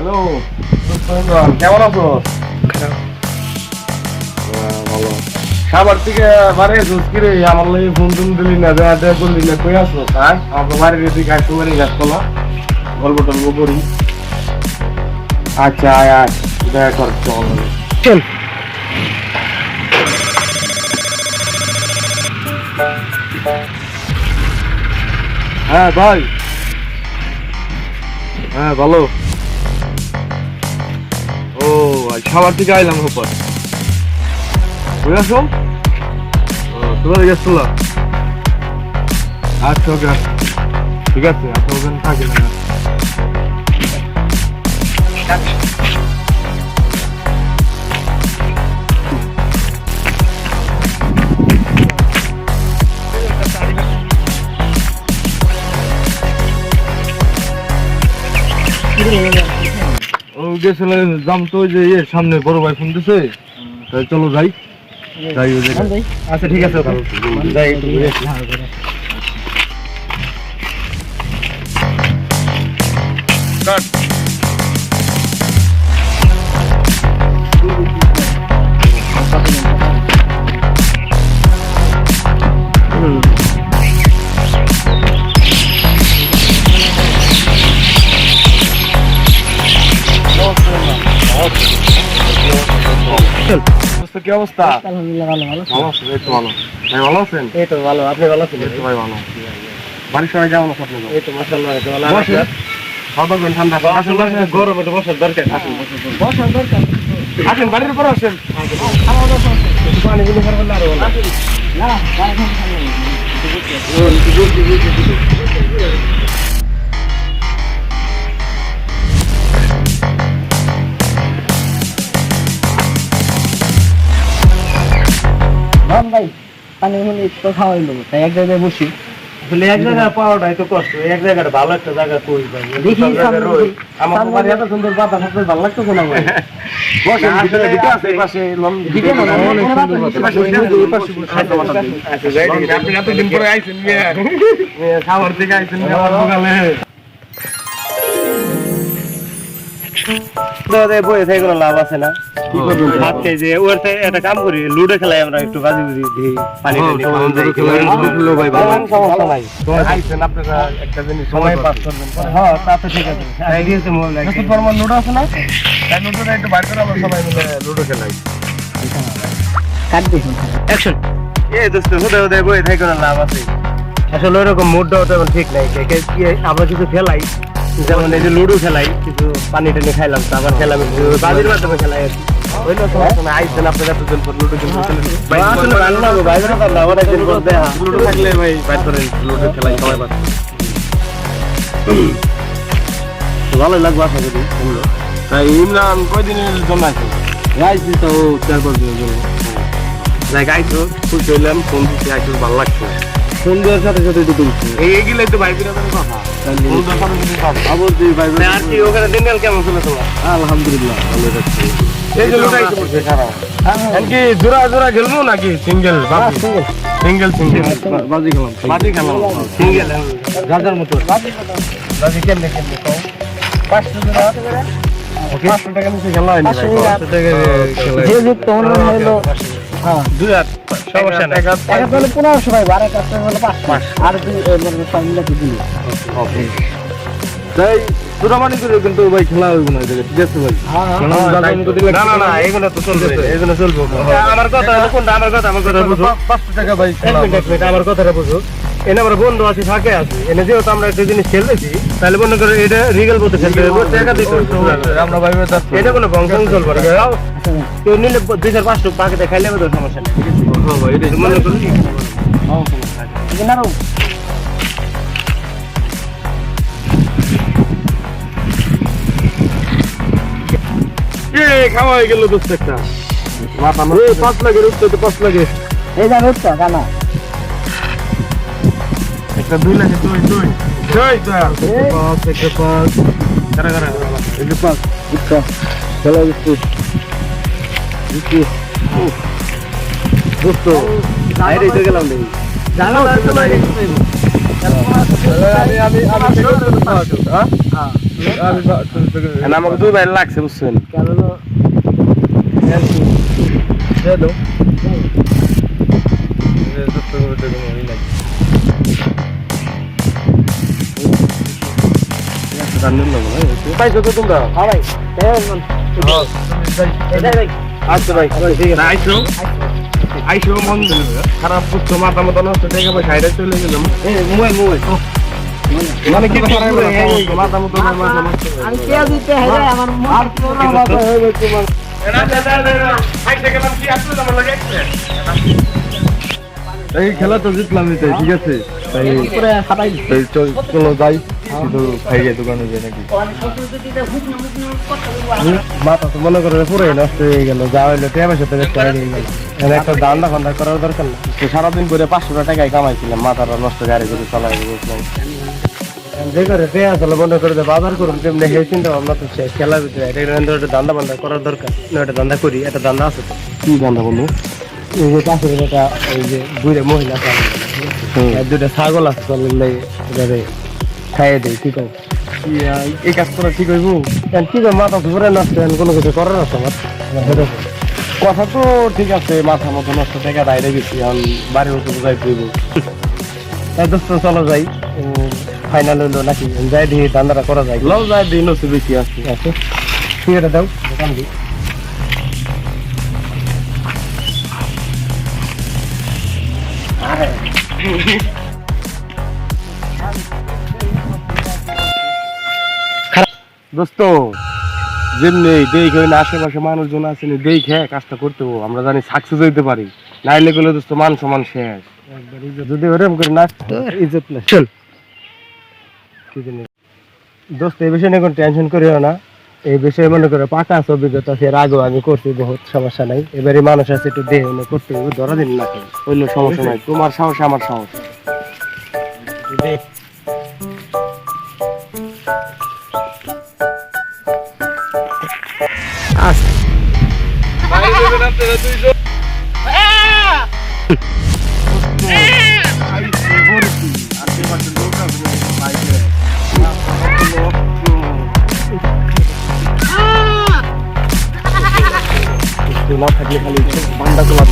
Hello, কেমন আছো? ভালো। খাবার থেকে বাড়ি আছিস কি রে? আমার লাগে ফোন টোন দিলি না, দেখা করলি না, কই আসো? হ্যাঁ, আমার বাড়ির এদিকে আসো, বাড়ি গাছ তোলা, গল্প টল্প করি। আচ্ছা আয় আয়, দেখা কর চল। চল। হ্যাঁ ভাই। হ্যাঁ ভালো। ও খাবার থেকে আইলাম হোপার বুঝে আসো। তোমরা গেছিল? আচ্ছা ওকে, ঠিক আছে। আচ্ছা ওখানে থাকে না। ও গেছিল দাম তো ওই যে সামনে বড় ভাই ফোন দিছে, তাই চলো যাই। আচ্ছা ঠিক আছে যাই একটু ঘুরে আসি। কি অবস্থা? আলহামদুলিল্লাহ ভালো। ভালো ভালো আছেন? এই তো ভালো। ভাই ভালো আছেন? এই তো ভালো। আপনি ভালো আছেন? এই তো ভাই ভালো। বাড়ির সবাই কেমন আছে আপনাদের? এই তো মাশাআল্লাহ ভালো। বসেন। খাওয়া দাওয়া ঠান্ডা। আসেন বসেন, গরম একটু বসার দরকার। আসেন বসার দরকার। আসেন বাড়ির উপর আসেন। খাওয়া দাওয়া করতে। পানি গুলো করবেন আরো ভালো। না বাইরে থেকে খাওয়া ভাই পানি হলে তো খাওয়াই দেবো, তাই এক জায়গায় বসি। আসলে এক জায়গায় পাওয়াটাই তো কষ্ট। এক জায়গাটা ভালো একটা জায়গা কই ভাই। দেখি আমার তো বাড়ি এত সুন্দর বাতাস আছে, ভালো লাগতো না ভাই। বসেন, ভিতরে দিকে আছে, এই পাশে লন দিকে না, অনেক সুন্দর বাতাস। এই পাশে খাইতে বাতাস। আচ্ছা যাই দিন। আপনি এতদিন পরে আইছেন মিয়া। মিয়া খাবার থেকে আইছেন খাবার বগালে। দাদা বই থেকে কোনো লাভ আছে না। কি করবেন? হাত খেয়ে যে ওরতে একটা কাম করি, লুডো খেলাই আমরা একটু বাজি বুঝি দিই, পানি টানি খাওয়া যায়। লুডো ভাই ভালো। সমস্যা নাই। আইছেন আপনারা একটা জিনিস সময় পাস করবেন। হ্যাঁ তা তো ঠিক আছে। আইডিয়াতে মোবাইল লাগে। যত পরিমাণ লুডো আছে না, তাই লুডোটা একটু বাইর করে আমরা সবাই মিলে লুডো খেলাই। কাট দেখুন অ্যাকশন। এই দোস্ত হুদা হুদা বই থেকে কোনো লাভ আছে? আসলে ওরকম মুডটাও তেমন ঠিক নাই। আমরা কিছু খেলাই, যেমন এই যে লুডো খেলাই, কিছু পানি টানি খাইলাম, তো আবার খেলাম একটু বাজির মাধ্যমে খেলাই আর কি। ওইটা সমস্যা নাই। আইছেন আপনারা এতদিন পর লুডো খেলতে। ভাই আসলে ভালো লাগলো, বাইরে পারলাম অনেক দিন পর দেখা। লুডো থাকলে ভাই বাইর করেন, লুডো খেলাই সবাই পাচ্ছে। ভালোই লাগবে আশা করি। তাই ইমরান কয়দিনের জন্য আছে? আইছি তো 4-5 দিনের জন্য। লাইক আইছো, খুশি হইলাম, ফোন দিতে আইছো, ভালো লাগছে। ফোন দেওয়ার সাথে সাথে তো তুলছি। এইগুলাই তো ভাই বিরাদের কথা। বন্ধুর সাথে যদি পাবো। অবশ্যই ভাই। আর কি ওখানে দিনকাল কেমন ছিল তোমার? আলহামদুলিল্লাহ ভালো যাচ্ছে। এই যে লুটাই তো বসে খারাপ। এমনকি জোড়া জোড়া খেলবো নাকি সিঙ্গেল? সিঙ্গেল সিঙ্গেল বাজি খেলাম। বাজি খেলাম সিঙ্গেল যার মতো। বাজি কেমনে কেমনে কও? 500 টাকা। ওকে 500 টাকা নিচে খেলা হয়নি ভাই। 500 টাকা খেলা। যে যুক্ত অনলাইন হলো হ্যাঁ 2000 সমস্যা নাই। টাকা তাহলে 1500 ভাই, 12 টাকা হলো 500 আর দুই মানে সব মিলে কি দিই। ওকে তাই তোরামানি করে কিন্তু ভাই খেলা হইব না দেখে, ঠিক আছে ভাই? না না না এগুলো তো চলবে, এগুলো চলবে। আমার কথা হলো কোনটা? আমার কথা বুঝো। 500 টাকা ভাই খেলা। আমার কথাটা বুঝো। এনে আমরা বন্ধু আছি, থাকে আছি, এনে যেহেতু আমরা একটা জিনিস খেলতেছি, তাহলে মনে করো এটা রিগেল বলতে খেলতে হবে, টাকা দিতে হবে। আমরা ভাই যাচ্ছি। এটা কোনো বংশং চলবে না। কেউ নিলে 2-4-5 টাকা পাকেটে খাইলে তো সমস্যা নেই। হ্যাঁ ভাই এটা মনে করো কি খাওয়া হয়ে গেল দোস্ত একটা। মাথা নষ্ট। 5 লাগে উঠতে তো 5 লাগে। এই জানো তো কানা একটা 2 লাগে, 2 তো আর 5 একটা 5 কারা কারা এই যে 5 আচ্ছা চলো একটু দোস্ত বাইরে চলে গেলাম দেখি জানো না তো বাইরে আমি হ্যাঁ আমাকে 2 ভাই লাগছে বুঝছেন কারণ পাইছো তো তোমরা ভাই আচ্ছা ভাই আইসো আইসো মন খারাপ করছো মাথা মতো নষ্ট টাকা পয়সা হাইরে চলে গেলাম মানে কি মাথা মতো আমি কে দিতে হবে আমার আর তোরা মাথা হয়ে গেছে তোমার এই খেলা তো জিতলাম ঠিক আছে তাই চলো যাই কিন্তু খাইয়ে দোকানে যাই নাকি মাথা তো মনে করে পুরো নষ্ট হয়ে গেল যা হইলো টেবার সাথে হয়ে গেল একটা দান্ডা ফান্ডা করার দরকার না সারাদিন করে 500 টাকায় কামাইছিলাম মাথাটা নষ্ট গাড়ি করে চালাই বুঝলাম যে করে পেয়ে আসলে মনে করে বাজার করুন তেমনি হে চিন্তা ভাবনা তো শেষ খেলার ভিতরে একটা দান্দা বান্দা করার দরকার না একটা দান্দা করি একটা দান্দা আছে তো কি দান্দা বলবো এই যে পাশে একটা এই যে দুইটা মহিলা দুইটা ছাগল আছে চলে খাইয়ে দেয় ঠিক আছে এই কাজ করা ঠিক হইব কি মাথা ধরে নষ্ট কোনো কিছু করার আছে আমার কথা তো ঠিক আছে মাথা মতো নষ্ট টাকা বাইরে গেছি এখন বাড়ির মতো বুঝাই পড়ব দোস্ত চলো যাই ফাইনাল হইলো নাকি যাই দিয়ে দান্দাটা করা যায় লও যাই দিই নসি বেশি আছে আছে ঠিক আছে দাও দোকান দিই দোস্ত যেমনি দেখে না আশেপাশে মানুষজন আছে দেখে কাজটা করতে হবো আমরা জানি সাকসেস হইতে পারি নাইলে গেলে দোস্ত মান সমান শেষ যদি ওরকম করে না ইজ্জত না চল দোস্ত এই বিষয়ে কোনো টেনশন করিও না এই বিষয়ে মনে করে পাকা আছে অভিজ্ঞতা এর আগেও আমি করছি বহুত সমস্যা নাই এবারে মানুষ আছে একটু দেহ করতে হবে ধরা দিন না অন্য সমস্যা নাই তোমার সাহস আমার সাহস না থাকলে খালি বান্ডা তোলা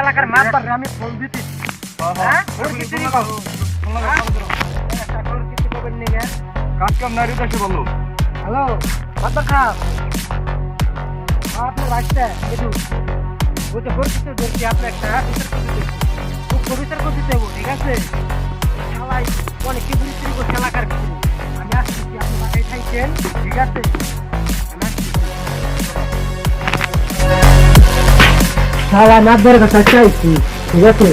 এলাকার মাছ আমি ফোন দিচ্ছি কাজ কাম নাই রেখে বলো হ্যালো কত খারাপ আপনার বাচ্চা একটু ওই তো পরিচিত ধরছি আপনি একটা খুব পরিষ্কার করতে দেবো ঠিক আছে সবাই অনেক কি পরিস্থিতি করছে এলাকার ভিতরে আমি আসছি আপনি বাসায় থাকছেন ঠিক আছে সারা নাক ধরে কথা চাইছি ঠিক আছে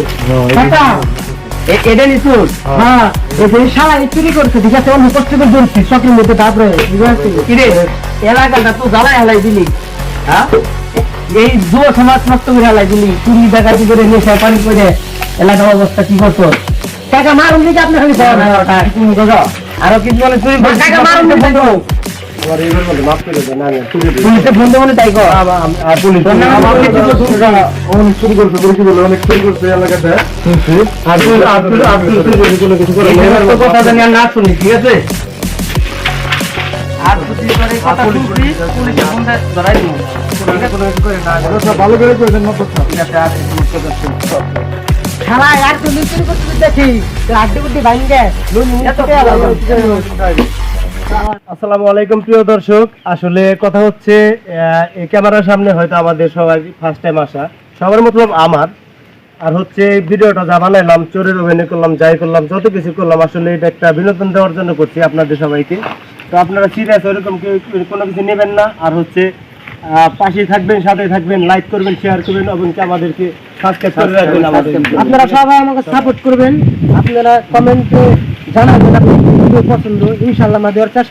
এটা নিচুন হ্যাঁ এই শালা চুরি করছে ঠিক আছে অন্য কষ্ট করে ধরছি চকের মধ্যে তারপরে ঠিক আছে কিরে এলাকাটা তো জ্বালাই হেলাই দিলি হ্যাঁ এই যুব সমাজ নষ্ট করে হেলাই দিলি চুরি ডাকাতি করে নেশা পানি করে এলাকার অবস্থা কি করছো টাকা মারুন দিকে আপনি খালি পাওয়া না আরো কিছু বলে চুরি টাকা মারুন দিকে পুলিশে ফোন দেবো তাই চুরি করছে অনেক চুরি করছে এলাকাটা কথা জানি আর না শুনি ঠিক আছে আর ভালো করে খেলায় আর তুমি চুরি করতে দেখি আড্ডি গুড্ডি ভাঙ্গে আসসালামু আলাইকুম প্রিয় দর্শক, আসলে কথা হচ্ছে এই ক্যামেরার সামনে হয়তো আমাদের সবাই ফার্স্ট টাইম আসা, সবার মতলব আমার। আর হচ্ছে এই ভিডিওটা যা বানাইলাম, চোরের অভিনয় করলাম, যাই করলাম, যত কিছু করলাম, আসলে এটা একটা বিনোদন দেওয়ার জন্য করছি আপনাদের সবাইকে। তো আপনারা সিরিয়াস ওরকম কোনো কিছু নেবেন না। আর হচ্ছে পাশে থাকবেন, সাথে থাকবেন, লাইক করবেন, শেয়ার করবেন এবং কি আমাদেরকে সাবস্ক্রাইব করে রাখবেন। আমাদের আপনারা সবাই আমাকে সাপোর্ট করবেন, আপনারা কমেন্টে জানাবেন আপনাদের ভিডিও পছন্দ, ইনশাআল্লাহ আমরা দেওয়ার চেষ্টা